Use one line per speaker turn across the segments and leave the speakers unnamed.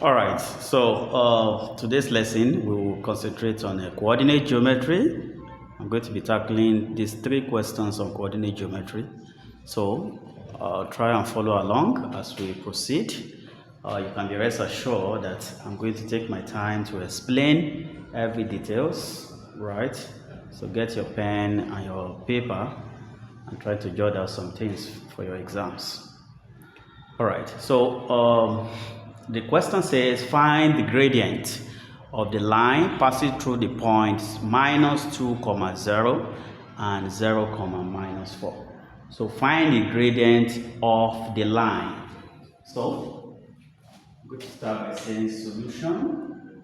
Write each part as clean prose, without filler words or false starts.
Alright, so today's lesson we will concentrate on coordinate geometry. I'm going to be tackling these 3 questions on coordinate geometry. So try and follow along as we proceed. You can be rest assured that I'm going to take my time to explain every details, right? So get your pen and your paper and try to jot out some things for your exams. Alright, so the question says find the gradient of the line passing through the points minus 2, 0 and 0, minus 4. So find the gradient of the line. So I'm going to start by saying solution.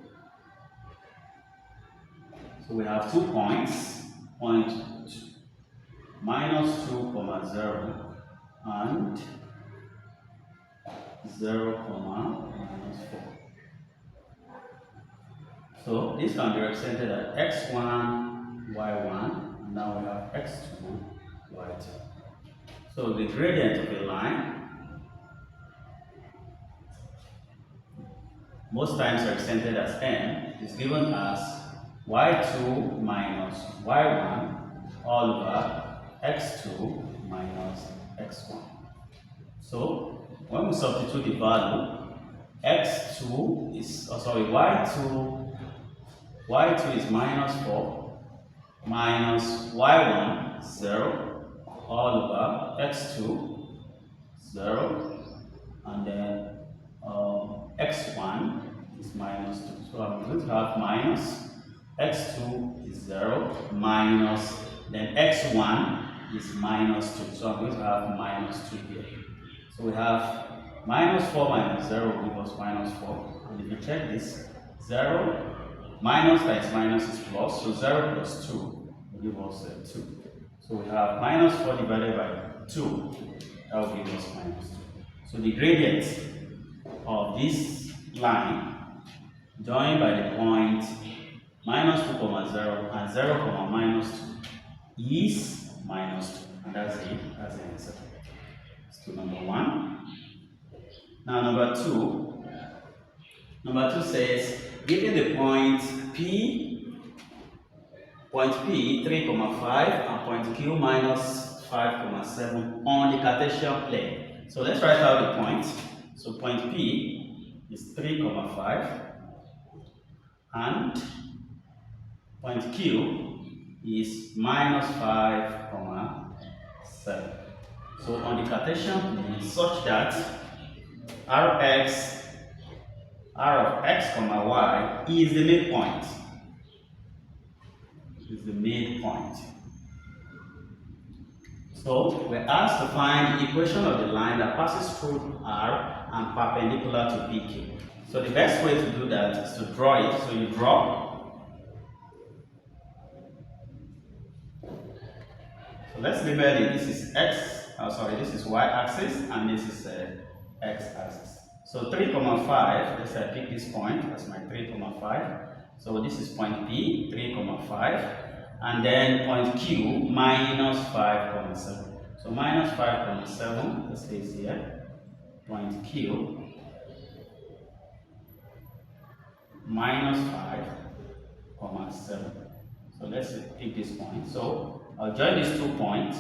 So we have 2 points, point minus 2, 0 and 0, minus 4. So this can be represented as x1, y1, and now we have x2, y2. So the gradient of a line most times represented as m is given as y2 minus y1 all over x2 minus x1. So when we substitute the value, x2 is, y2 is minus 4 minus y1 0 all over x2 0 and then x1 is minus 2. So I'm going to have minus x2 is 0 minus then x1 is minus 2. So I'm going to have minus 2 here. So we have minus 4 minus 0 will give us minus 4. And if you check this, 0 minus times minus is plus, so 0 plus 2 will give us 2. So we have minus 4 divided by 2, that will give us minus 2. So the gradient of this line joined by the point minus 2, 0 and 0, minus 2 is minus 2. And that's it, that's the answer. So number 1. Now number 2. Number 2 says, given the point P 3,5 and point Q minus 5,7 on the Cartesian plane. So let's write out the point. So point P is 3,5 and point Q is minus 5,7. So on the Cartesian plane such that R of x, y is the midpoint. Is the midpoint. So we're asked to find the equation of the line that passes through R and perpendicular to PQ. So the best way to do that is to draw it. So you draw. So let's label it. This is this is y-axis and this is x-axis. So 3,5, let's say I pick this point as my 3,5. So this is point P, 3,5, and then point Q, minus 5,7. So minus 5,7, let's say it's here, point Q, minus 5,7. So let's pick this point. So I'll join these 2 points.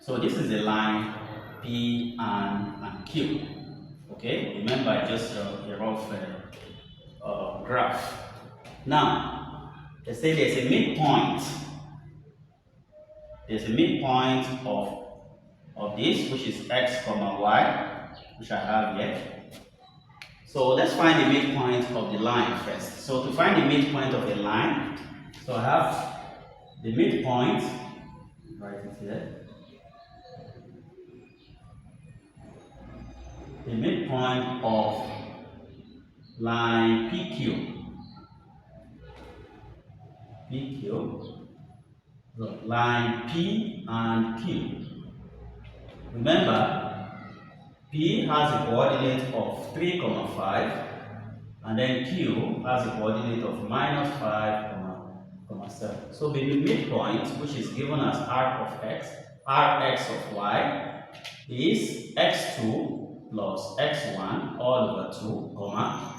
So this is the line P and Q. Okay, remember just a rough graph. Now, let's say there's a midpoint. There's a midpoint of this, which is x, y, which I have here. So let's find the midpoint of the line first. So to find the midpoint of the line, so I have the midpoint, write it here. The midpoint of line PQ. Line P and Q. Remember, P has a coordinate of 3,5 and then Q has a coordinate of minus 5,7. So the midpoint, which is given as R of x, Rx of y, is x2 plus x1 all over 2, comma,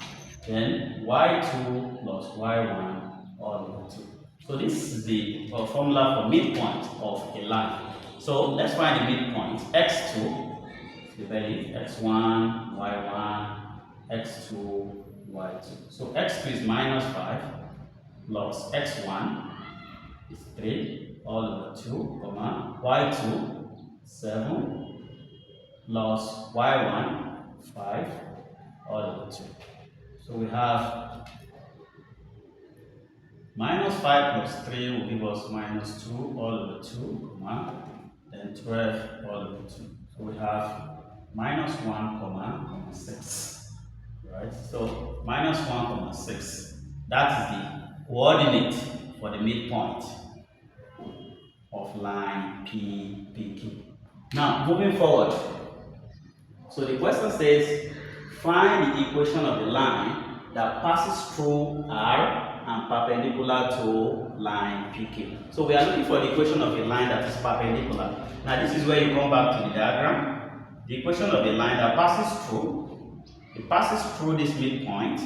then y2 plus y1 all over 2. So this is the formula for midpoint of a line. So let's find the midpoint. x2, the value x1, y1, x2, y2. So x2 is minus 5 plus x1 is 3 all over 2, comma, y2 7 plus y1 5 all over 2. So we have minus 5 plus 3 will give us minus 2 all over 2, comma, then 12 all over 2. So we have minus 1, comma 6. Right? So minus 1, comma 6. That is the coordinate for the midpoint of line PQ. Now, moving forward. So the question says, find the equation of the line that passes through R and perpendicular to line PQ. So we are looking for the equation of a line that is perpendicular. Now this is where you come back to the diagram. The equation of the line that passes through, it passes through this midpoint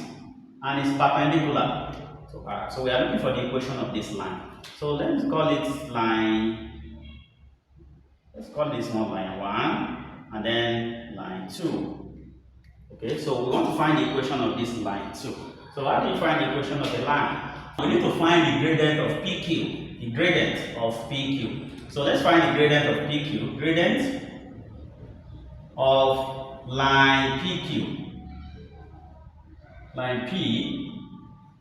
and is perpendicular to R. So we are looking for the equation of this line. So let's call it line, let's call this one line 1 and then line 2. Okay, so we want to find the equation of this line 2. So how do you find the equation of the line? We need to find the gradient of PQ. The gradient of PQ. So let's find the gradient of PQ. Gradient of line PQ. Line P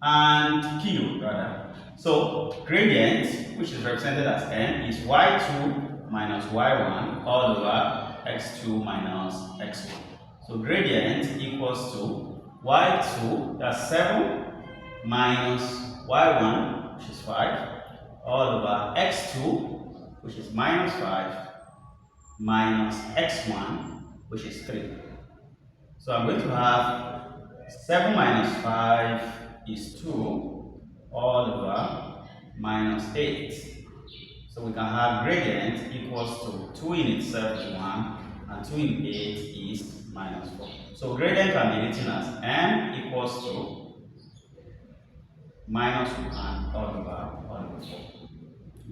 and Q rather. So gradient, which is represented as n, is y2 minus y1 all over x2 minus x1. So gradient equals to y2, that's 7, minus y1, which is 5, all over x2, which is minus 5, minus x1, which is 3. So I'm going to have 7 minus 5 is 2, all over minus 8. So we can have gradient equals to 2 in itself is 1, and 2 in 8 is minus 4. So gradient can be written as m equals to minus 1 all over 4.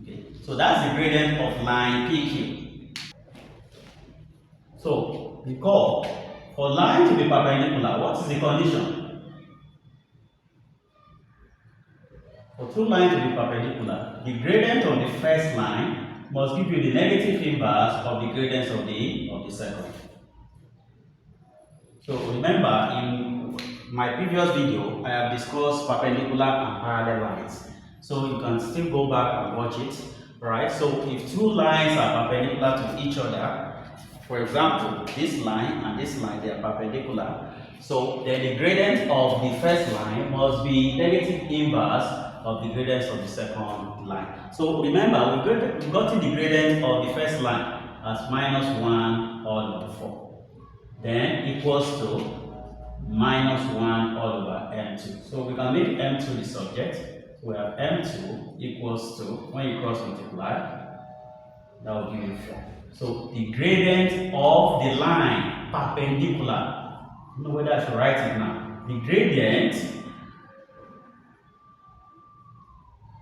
Okay, so that's the gradient of line PQ. So recall, for line to be perpendicular, what is the condition? For two lines to be perpendicular, the gradient of the first line must give you the negative inverse of the gradients of the second. So remember, in my previous video, I have discussed perpendicular and parallel lines. So you can still go back and watch it. Alright, so if two lines are perpendicular to each other, for example, this line and this line, they are perpendicular. So then the gradient of the first line must be negative inverse of the gradients of the second line. So remember, we've gotten the gradient of the first line as minus 1 all over 4. Then equals to minus 1 all over m2. So we can make m2 the subject. So we have m2 equals to, when you cross multiply, that will give you 4. So the gradient of the line perpendicular, I don't know whether I should write it now. The gradient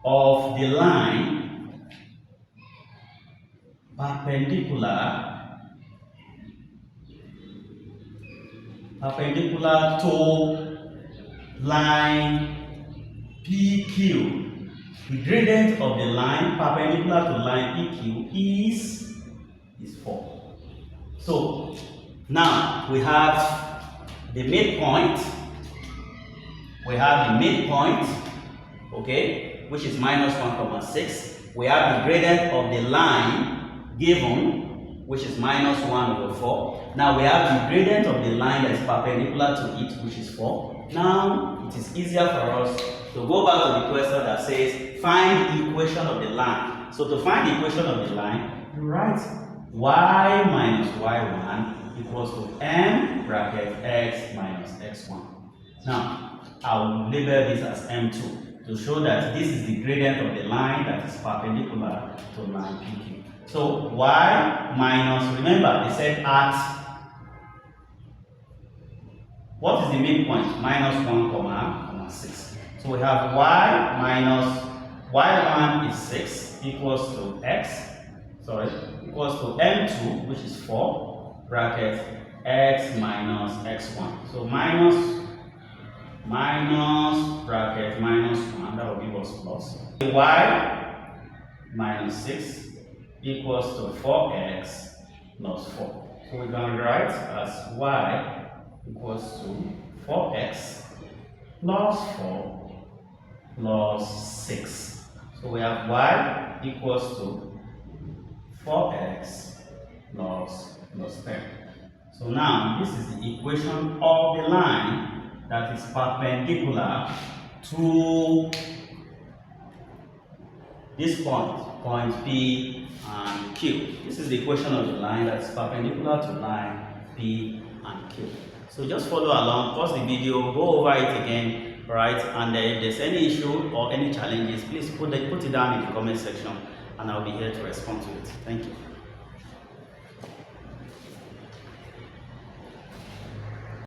of the line perpendicular to line PQ. The gradient of the line perpendicular to line PQ is 4. So now we have the midpoint. We have the midpoint, okay, which is minus 1,6. We have the gradient of the line given, which is minus 1 over 4. Now we have the gradient of the line that is perpendicular to it, which is 4. Now it is easier for us to go back to the question that says find the equation of the line. So to find the equation of the line, you write y minus y1 equals to m bracket x minus x1. Now I will label this as m2 to show that this is the gradient of the line that is perpendicular to line PQ. So y minus, remember they said at, what is the midpoint? Minus 1, comma 6. So we have y minus, y1 is 6 equals to x, equals to m2, which is 4, bracket x minus x1. So minus bracket minus 1, that will give us plus. Y minus 6 equals to 4x plus 4. So we're going to write as y equals to 4x plus 4 plus 6. So we have y equals to 4x plus 10. So now this is the equation of the line that is perpendicular to this point P and Q. This is the equation of the line that is perpendicular to line P and Q. So just follow along, pause the video, go over it again, right? And if there's any issue or any challenges, please put it down in the comment section and I'll be here to respond to it. Thank you.